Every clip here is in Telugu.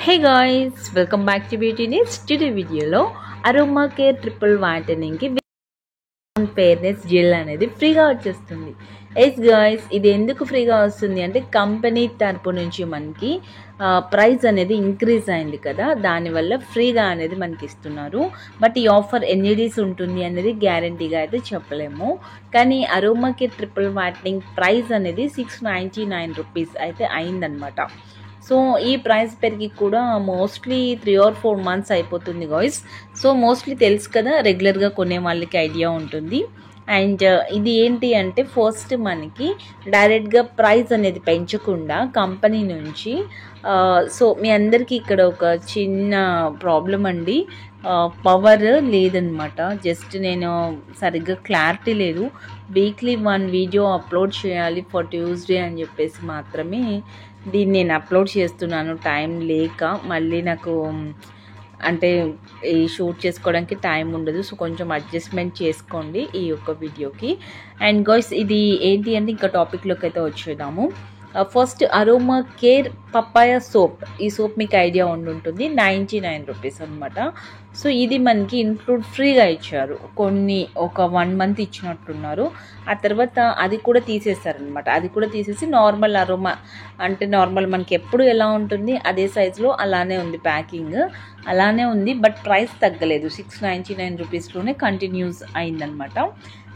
Hey guys, welcome back to Beauty Needs. Today video lo Aroma Care Triple Whitening ki fairness gel అనేది ఫ్రీగా వచ్చేస్తుంది. ఎస్ గాయ్స్, ఇది ఎందుకు ఫ్రీగా వస్తుంది అంటే కంపెనీ తరపు నుంచి మనకి ప్రైస్ అనేది ఇంక్రీజ్ అయింది కదా, దానివల్ల ఫ్రీగా అనేది మనకి ఇస్తున్నారు. బట్ ఈ ఆఫర్ ఎన్ని డేస్ ఉంటుంది అనేది గ్యారంటీగా అయితే చెప్పలేము. కానీ అరోమాకి ట్రిపుల్ వైట్నింగ్ ప్రైస్ అనేది 699 రూపీస్ అయితే అయిందనమాట. సో ఈ ప్రైస్ పెరిగి కూడా మోస్ట్లీ 3 or 4 months అయిపోతుంది గాయ్స్. సో మోస్ట్లీ తెలుసు కదా, రెగ్యులర్గా కొనే వాళ్ళకి ఐడియా ఉంటుంది. అండ్ ఇది ఏంటి అంటే ఫస్ట్ మనకి డైరెక్ట్గా ప్రైస్ అనేది పెంచకుండా కంపెనీ నుంచి సో మీ అందరికీ ఇక్కడ ఒక చిన్న ప్రాబ్లం అండి, పవర్ లేదనమాట. జస్ట్ నేను సరిగ్గా క్లారిటీ లేదు. వీక్లీ 1 వీడియో అప్లోడ్ చేయాలి ఫర్ ట్యూస్డే అని చెప్పేసి మాత్రమే దీన్ని నేను అప్లోడ్ చేస్తున్నాను. టైం లేక మళ్ళీ నాకు అంటే ఈ షూట్ చేసుకోవడానికి టైం ఉండదు. సో కొంచెం అడ్జస్ట్మెంట్ చేసుకోండి ఈ యొక్క వీడియోకి. అండ్ గాయ్స్, ఇది ఏంటి అంటే ఇంకా టాపిక్లోకి అయితే వచ్చేద్దాము. First aroma care papaya soap. ఈ సోప్ మీకు ఐడియా ఉంటుంది, 99 రూపీస్ అనమాట. సో ఇది మనకి ఇంక్లూడ్ ఫ్రీగా ఇచ్చారు. ఒక 1 month ఇచ్చినట్టున్నారు. ఆ తర్వాత అది కూడా తీసేస్తారనమాట. అది కూడా తీసేసి నార్మల్ అరోమా అంటే నార్మల్ మనకి ఎప్పుడు ఎలా ఉంటుంది అదే సైజులో అలానే ఉంది, ప్యాకింగ్ అలానే ఉంది. బట్ ప్రైస్ తగ్గలేదు, 699 రూపీస్లోనే కంటిన్యూస్ అయిందనమాట.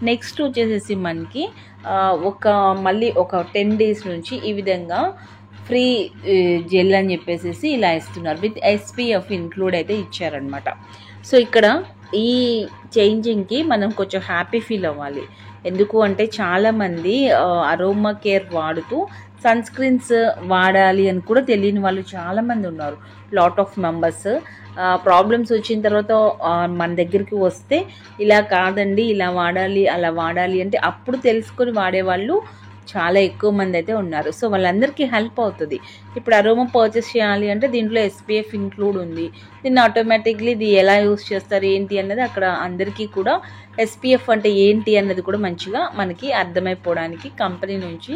నెక్స్ట్ వచ్చేసేసి మనకి మళ్ళీ ఒక 10 days నుంచి ఈ విధంగా ఫ్రీ జెల్ అని చెప్పేసి ఇలా ఇస్తున్నారు. విత్ SPF ఇంక్లూడ్ అయితే ఇచ్చారనమాట. సో ఇక్కడ ఈ చేంజింగ్కి మనం కొంచెం హ్యాపీ ఫీల్ అవ్వాలి. ఎందుకు అంటే చాలామంది అరోమా కేర్ వాడుతూ సన్ స్క్రీన్స్ వాడాలి అని కూడా తెలియని వాళ్ళు చాలామంది ఉన్నారు. లాట్ ఆఫ్ మెంబర్స్ ప్రాబ్లమ్స్ వచ్చిన తర్వాత మన దగ్గరికి వస్తే ఇలా కాదండి, ఇలా వాడాలి అలా వాడాలి అంటే అప్పుడు తెలుసుకొని వాడేవాళ్ళు చాలా ఎక్కువ మంది అయితే ఉన్నారు. సో వాళ్ళందరికీ హెల్ప్ అవుతుంది. ఇప్పుడు అరోమా పర్చేస్ చేయాలి అంటే దీంట్లో SPF ఇంక్లూడ్ ఉంది. దీన్ని ఆటోమేటిక్లీ ఇది ఎలా యూస్ చేస్తారు ఏంటి అన్నది అక్కడ అందరికీ కూడా SPF అంటే ఏంటి అన్నది కూడా మంచిగా మనకి అర్థమైపోవడానికి కంపెనీ నుంచి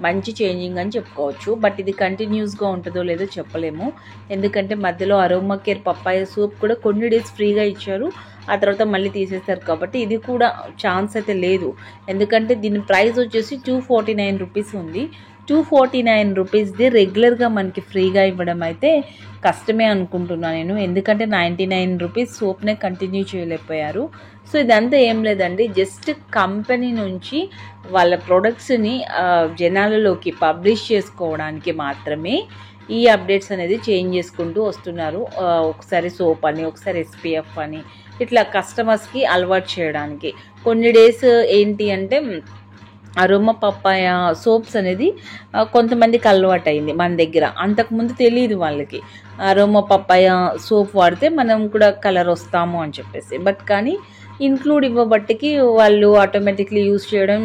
మంచి చేంజింగ్ అని చెప్పుకోవచ్చు. బట్ ఇది కంటిన్యూస్గా ఉంటుందో లేదో చెప్పలేము. ఎందుకంటే మధ్యలో అరోమా కేర్ పప్పాయ సోప్ కూడా కొన్ని డేస్ ఫ్రీగా ఇచ్చారు, ఆ తర్వాత మళ్ళీ తీసేస్తారు. కాబట్టి ఇది కూడా ఛాన్స్ అయితే లేదు. ఎందుకంటే దీని ప్రైస్ వచ్చేసి 249 రూపీస్ ఉంది. 249 రూపీస్ది రెగ్యులర్గా మనకి ఫ్రీగా ఇవ్వడం అయితే కష్టమే అనుకుంటున్నాను నేను. ఎందుకంటే 99 రూపీస్ సోప్నే కంటిన్యూ చేయలేకపోయారు. సో ఇదంతా ఏం లేదండి, జస్ట్ కంపెనీ నుంచి వాళ్ళ ప్రొడక్ట్స్ని జనాలలోకి పబ్లిష్ చేసుకోవడానికి మాత్రమే ఈ అప్డేట్స్ అనేది చేంజ్ చేసుకుంటూ వస్తున్నారు. ఒకసారి సోప్ అని, ఒకసారి SPF అని, ఇట్లా కస్టమర్స్కి అలవాటు చేయడానికి. కొన్ని డేస్ ఏంటి అంటే అరోమా పప్పాయ సోప్స్ అనేది కొంతమందికి అలవాటు అయింది మన దగ్గర. అంతకుముందు తెలియదు వాళ్ళకి అరోమా పప్పాయ సోప్ వాడితే మనం కూడా కలర్ వస్తాము అని చెప్పేసి. బట్ కానీ ఇంక్లూడ్ ఇవ్వబట్టికి వాళ్ళు ఆటోమేటిక్లీ యూజ్ చేయడం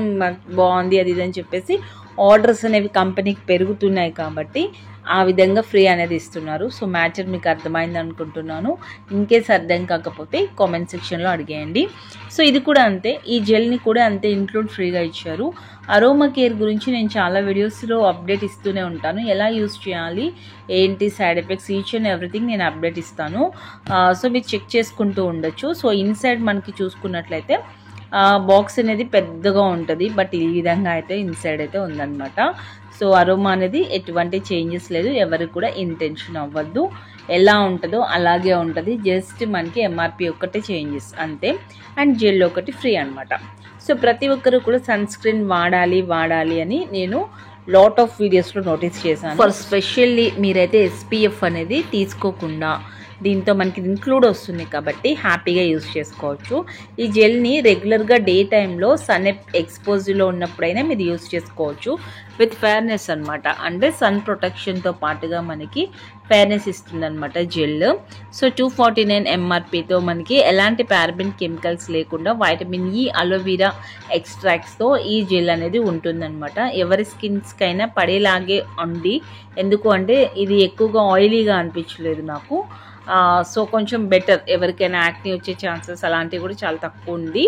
బాగుంది అది ఇది అని చెప్పేసి ఆర్డర్స్ అనేవి కంపెనీకి పెరుగుతున్నాయి. కాబట్టి ఆ విధంగా ఫ్రీ అనేది ఇస్తున్నారు. సో మ్యాటర్ మీకు అర్థమైంది అనుకుంటున్నాను. ఇన్కేస్ అర్థం కాకపోతే కామెంట్ సెక్షన్లో అడిగేయండి. సో ఇది కూడా అంతే, ఈ జెల్ని కూడా అంతే ఇంక్లూడ్ ఫ్రీగా ఇచ్చారు. అరోమా కేర్ గురించి నేను చాలా వీడియోస్లో అప్డేట్ ఇస్తూనే ఉంటాను. ఎలా యూజ్ చేయాలి ఏంటి side effects each and everything నేను అప్డేట్ ఇస్తాను. సో మీరు చెక్ చేసుకుంటూ ఉండొచ్చు. సో ఇన్సైడ్ మనకి చూసుకున్నట్లయితే బాక్స్ అనేది పెద్దగా ఉంటుంది, బట్ ఈ విధంగా అయితే ఇన్సైడ్ అయితే ఉందన్నమాట. సో అరోమా అనేది ఎటువంటి చేంజెస్ లేదు, ఎవరికి కూడా ఇంటెన్షన్ అవ్వద్దు, ఎలా ఉంటుందో అలాగే ఉంటుంది. జస్ట్ మనకి MRP ఒక్కటే చేంజెస్ అంతే. అండ్ జెల్ ఒకటి ఫ్రీ అనమాట. సో ప్రతి ఒక్కరు కూడా సన్ స్క్రీన్ వాడాలి అని నేను లాట్ ఆఫ్ వీడియోస్లో నోటీస్ చేశాను. ఫర్ స్పెషల్లీ మీరైతే SPF అనేది తీసుకోకుండా దీంతో మనకి ఇంక్లూడ్ వస్తుంది కాబట్టి హ్యాపీగా యూజ్ చేసుకోవచ్చు. ఈ జెల్ని రెగ్యులర్గా డే టైంలో సన్ ఎక్స్పోజ్లో ఉన్నప్పుడైనా మీరు యూజ్ చేసుకోవచ్చు. విత్ ఫెయిర్నెస్ అనమాట, అంటే సన్ ప్రొటెక్షన్తో పాటుగా మనకి ఫెయిర్నెస్ ఇస్తుంది అనమాట జెల్. సో 249 MRPతో మనకి ఎలాంటి పారాబెన్ కెమికల్స్ లేకుండా వైటమిన్ E అలోవెరా ఎక్స్ట్రాక్ట్స్తో ఈ జెల్ అనేది ఉంటుందన్నమాట. ఎవరి స్కిన్స్కైనా పడేలాగే ఉంది. ఎందుకు అంటే ఇది ఎక్కువగా ఆయిలీగా అనిపించలేదు నాకు. సో కొంచెం బెటర్, ఎవరికైనా యాక్ని వచ్చే ఛాన్సెస్ అలాంటివి కూడా చాలా తక్కువ ఉంది.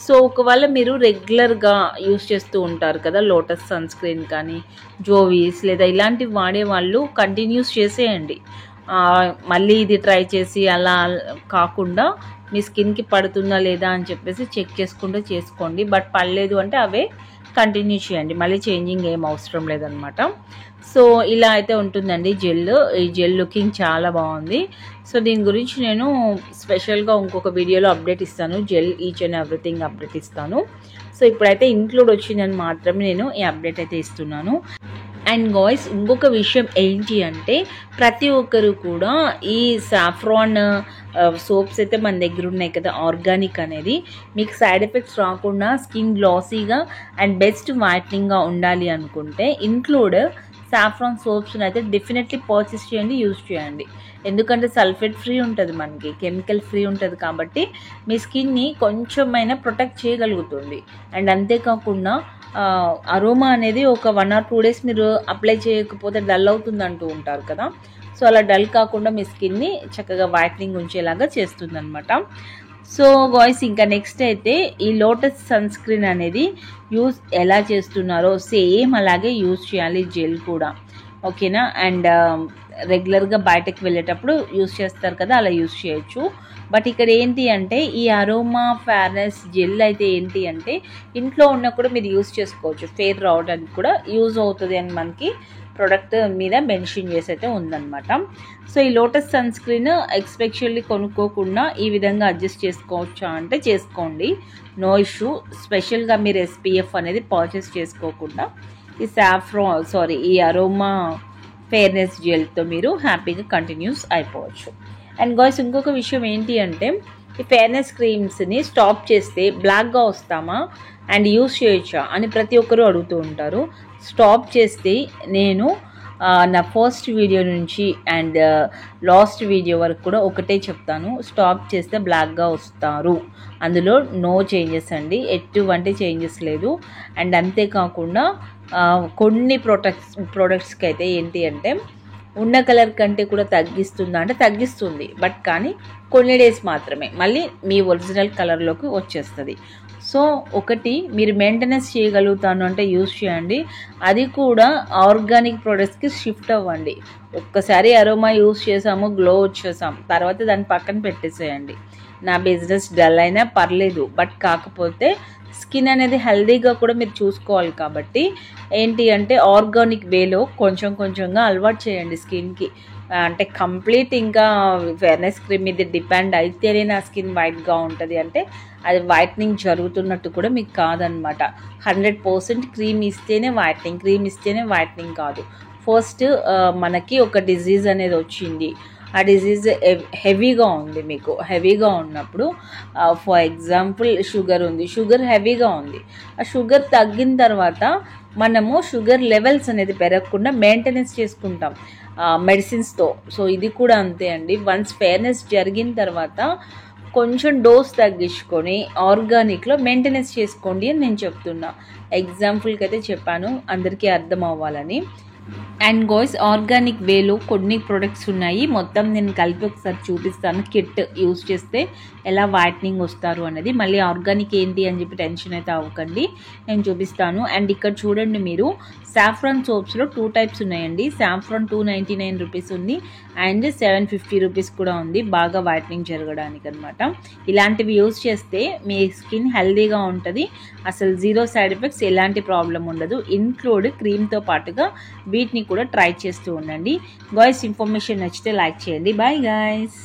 సో ఒకవేళ మీరు రెగ్యులర్గా యూస్ చేస్తూ ఉంటారు కదా, లోటస్ సన్ స్క్రీన్ కానీ జోవీస్ లేదా ఇలాంటివి వాడే వాళ్ళు కంటిన్యూస్ చేసేయండి. మళ్ళీ ఇది ట్రై చేసి అలా కాకుండా మీ స్కిన్కి పడుతుందా లేదా అని చెప్పేసి చెక్ చేసుకుంటూ చేసుకోండి. బట్ పడలేదు అంటే అవే కంటిన్యూ చేయండి, మళ్ళీ చేంజింగ్ ఏం అవసరం లేదనమాట. సో ఇలా అయితే ఉంటుందండి జెల్. ఈ జెల్ లుకింగ్ చాలా బాగుంది. సో దీని గురించి నేను స్పెషల్గా ఇంకొక వీడియోలో అప్డేట్ ఇస్తాను, gel each and everything update ఇస్తాను. సో ఇప్పుడైతే ఇంక్లూడ్ వచ్చిందని మాత్రమే నేను ఈ అప్డేట్ అయితే ఇస్తున్నాను. అండ్ గాయ్స్, ఇంకొక విషయం ఏంటి అంటే ప్రతి ఒక్కరు కూడా ఈ సాఫ్రాన్ సోప్స్ అయితే మన దగ్గర ఉన్నాయి కదా, ఆర్గానిక్ అనేది, మీకు సైడ్ ఎఫెక్ట్స్ రాకుండా స్కిన్ గ్లాసీగా అండ్ బెస్ట్ వైట్నింగ్గా ఉండాలి అనుకుంటే ఇంక్లూడ్ సాఫ్రాన్ సోప్స్ని అయితే డెఫినెట్లీ పర్చేస్ చేయండి, యూజ్ చేయండి. ఎందుకంటే సల్ఫేట్ ఫ్రీ ఉంటుంది, మనకి కెమికల్ ఫ్రీ ఉంటుంది కాబట్టి మీ స్కిన్ని కొంచెమైనా ప్రొటెక్ట్ చేయగలుగుతుంది. అండ్ అంతేకాకుండా అరోమా అనేది ఒక 1 or 2 days మీరు అప్లై చేయకపోతే డల్ అవుతుంది అంటూ ఉంటారు కదా. సో అలా డల్ కాకుండా మీ స్కిన్ని చక్కగా వైట్నింగ్ ఉంచేలాగా చేస్తుంది అనమాట. సో గాయ్స్, ఇంకా నెక్స్ట్ అయితే ఈ లోటస్ సన్ స్క్రీన్ అనేది యూజ్ ఎలా చేస్తున్నారో సేమ్ అలాగే యూజ్ చేయాలి జెల్ కూడా, ఓకేనా. అండ్ రెగ్యులర్గా బయటకు వెళ్ళేటప్పుడు యూజ్ చేస్తారు కదా, అలా యూజ్ చేయొచ్చు. బట్ ఇక్కడ ఏంటి అంటే ఈ అరోమా ఫేర్నెస్ జెల్ అయితే ఏంటి అంటే ఇంట్లో ఉన్న కూడా మీరు యూజ్ చేసుకోవచ్చు, ఫేర్ రావడానికి కూడా యూజ్ అవుతుంది అని మనకి ప్రోడక్ట్ మీద మెన్షన్ చేసి అయితే ఉందన్నమాట. సో ఈ లోటస్ సన్ స్క్రీన్ ఎక్స్పెషల్లీ కొనుక్కోకుండా ఈ విధంగా అడ్జస్ట్ చేసుకోవచ్చా అంటే చేసుకోండి, నో ఇష్యూ. స్పెషల్గా మీరు SPF అనేది పర్చేస్ చేసుకోకుండా ఈ అరోమా ఫేర్నెస్ జెల్తో మీరు హ్యాపీగా కంటిన్యూస్ అయిపోవచ్చు. అండ్ గాయ్స్, ఇంకొక విషయం ఏంటి అంటే ఈ ఫేర్నెస్ క్రీమ్స్ని స్టాప్ చేస్తే బ్లాక్గా వస్తామా అండ్ యూస్ చేయొచ్చా అని ప్రతి ఒక్కరూ అడుగుతూ ఉంటారు. స్టాప్ చేస్తే నేను నా ఫస్ట్ వీడియో నుంచి అండ్ లాస్ట్ వీడియో వరకు కూడా ఒకటే చెప్తాను, స్టాప్ చేస్తే బ్లాక్గా వస్తారు, అందులో నో చేంజెస్ అండి, ఎటువంటి చేంజెస్ లేదు. అండ్ అంతేకాకుండా కొన్ని ప్రోడక్ట్స్కి అయితే ఏంటి అంటే ఉన్న కలర్ కంటే కూడా తగ్గిస్తుందా అంటే తగ్గిస్తుంది, బట్ కానీ కొన్ని డేస్ మాత్రమే, మళ్ళీ మీ ఒరిజినల్ కలర్లోకి వచ్చేస్తుంది. సో ఒకటి మీరు మెయింటెనెన్స్ చేయగలుగుతాను అంటే యూజ్ చేయండి, అది కూడా ఆర్గానిక్ ప్రోడక్ట్స్కి షిఫ్ట్ అవ్వండి. ఒక్కసారి అరోమా యూజ్ చేసాము, గ్లో వచ్చేసాం, తర్వాత దాన్ని పక్కన పెట్టేసేయండి. నా బిజినెస్ డల్ అయినా పర్లేదు, బట్ కాకపోతే స్కిన్ అనేది హెల్దీగా కూడా మీరు చూసుకోవాలి కాబట్టి ఏంటి అంటే ఆర్గానిక్ వేలో కొంచెం కొంచెంగా అలవాటు చేయండి స్కిన్కి. అంటే కంప్లీట్ ఇంకా ఫేర్నెస్ క్రీమ్ మీద డిపెండ్ అయితేనే నా స్కిన్ వైట్గా ఉంటుంది అంటే అది వైట్నింగ్ జరుగుతున్నట్టు కూడా మీకు కాదనమాట. 100% క్రీమ్ ఇస్తేనే వైట్నింగ్ కాదు. ఫస్ట్ మనకి ఒక డిజీజ్ అనేది వచ్చింది, ఆ డిజీజ్ హెవీగా ఉంది, మీకు హెవీగా ఉన్నప్పుడు ఫర్ ఎగ్జాంపుల్ షుగర్ ఉంది, షుగర్ హెవీగా ఉంది, ఆ షుగర్ తగ్గిన తర్వాత మనము షుగర్ లెవెల్స్ అనేది పెరగకుండా మెయింటెనెన్స్ చేసుకుంటాం మెడిసిన్స్తో. సో ఇది కూడా అంతే అండి, వన్స్ ఫేర్నెస్ జరిగిన తర్వాత కొంచెం డోస్ తగ్గించుకొని ఆర్గానిక్లో మెయింటెనెన్స్ చేసుకోండి అని నేను చెప్తున్నా. ఎగ్జాంపుల్కి అయితే చెప్పాను అందరికీ అర్థం అవ్వాలని. అండ్ గాయ్స్, ఆర్గానిక్ వేలో కొన్ని ప్రొడక్ట్స్ ఉన్నాయి, మొత్తం నేను కలిపి ఒకసారి చూపిస్తాను, కిట్ యూజ్ చేస్తే ఎలా వైట్నింగ్ వస్తారు అనేది. మళ్ళీ ఆర్గానిక్ ఏంటి అని చెప్పి టెన్షన్ అయితే అవ్వకండి, నేను చూపిస్తాను. అండ్ ఇక్కడ చూడండి, మీరు సాఫ్రాన్ సోప్స్లో 2 టైప్స్ ఉన్నాయండి. సాఫ్రాన్ 299 రూపీస్ ఉంది అండ్ 750 రూపీస్ కూడా ఉంది, బాగా వైట్నింగ్ జరగడానికి అనమాట. ఇలాంటివి యూజ్ చేస్తే మీ స్కిన్ హెల్దీగా ఉంటుంది, అసలు జీరో సైడ్ ఎఫెక్ట్స్, ఎలాంటి ప్రాబ్లం ఉండదు. ఇంక్లూడ్ క్రీమ్తో పాటుగా వీటిని కూడా ట్రై చేస్తూ ఉండండి. గాయ్స్, ఇన్ఫర్మేషన్ నచ్చితే లైక్ చేయండి. Bye guys.